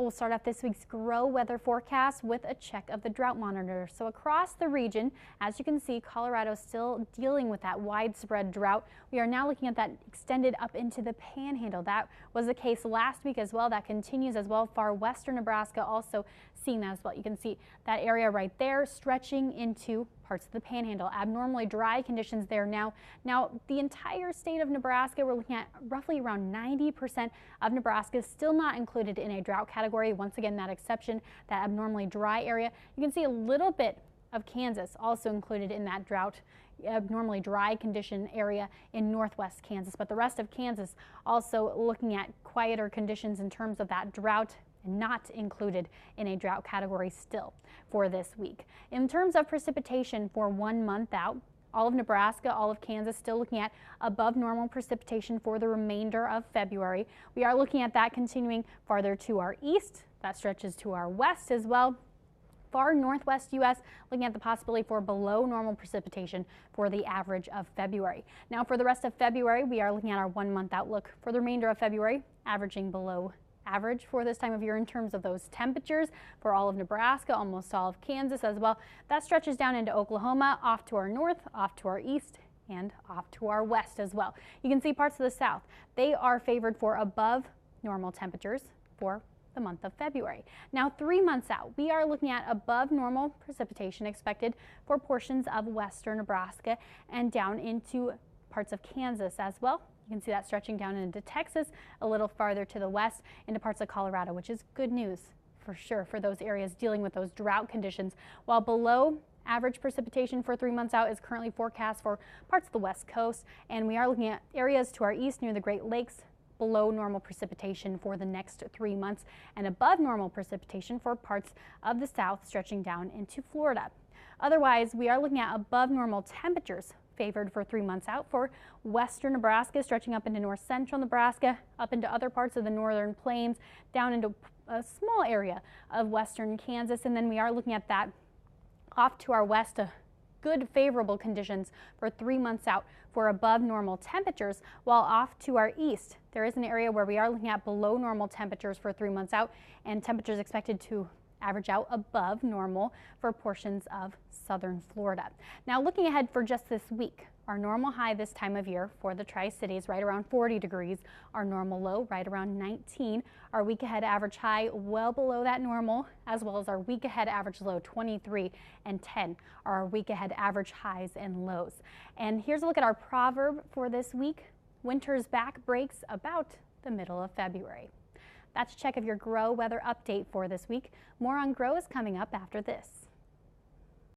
We'll start off this week's Grow weather forecast with a check of the drought monitor. So across the region, as you can see, Colorado is still dealing with that widespread drought. We are now looking at that extended up into the Panhandle. That was the case last week as well. That continues as well. Far western Nebraska also seeing that as well. You can see that area right there stretching into parts of the Panhandle. Abnormally dry conditions there now. Now the entire state of Nebraska, we're looking at roughly around 90% of Nebraska is still not included in a drought category. Once again, that exception, that abnormally dry area. You can see a little bit of Kansas also included in that drought abnormally dry condition area in northwest Kansas, but the rest of Kansas also looking at quieter conditions in terms of that drought, not included in a drought category still for this week. In terms of precipitation for 1 month out, all of Nebraska, all of Kansas still looking at above normal precipitation for the remainder of February. We are looking at that continuing farther to our east. That stretches to our west as well. Far northwest U.S. looking at the possibility for below normal precipitation for the average of February. Now for the rest of February, we are looking at our 1 month outlook for the remainder of February, averaging below average for this time of year in terms of those temperatures for all of Nebraska, almost all of Kansas as well. That stretches down into Oklahoma, off to our north, off to our east, and off to our west as well. You can see parts of the south. They are favored for above normal temperatures for the month of February. Now 3 months out, we are looking at above normal precipitation expected for portions of western Nebraska and down into parts of Kansas as well. You can see that stretching down into Texas, a little farther to the west into parts of Colorado, which is good news for sure for those areas dealing with those drought conditions. While below average precipitation for 3 months out is currently forecast for parts of the west coast, and we are looking at areas to our east near the Great Lakes, below normal precipitation for the next 3 months and above normal precipitation for parts of the south stretching down into Florida. Otherwise, we are looking at above normal temperatures favored for 3 months out for western Nebraska, stretching up into north central Nebraska, up into other parts of the northern plains, down into a small area of western Kansas, and then we are looking at that off to our west, good favorable conditions for 3 months out for above normal temperatures, while off to our east there is an area where we are looking at below normal temperatures for 3 months out, and temperatures expected to average out above normal for portions of southern Florida. Now looking ahead for just this week, our normal high this time of year for the Tri-Cities right around 40 degrees, our normal low right around 19, our week ahead average high well below that normal, as well as our week ahead average low 23 and 10 are our week ahead average highs and lows. And here's a look at our proverb for this week. Winter's back breaks about the middle of February. That's a check of your Grow weather update for this week. More on Grow is coming up after this.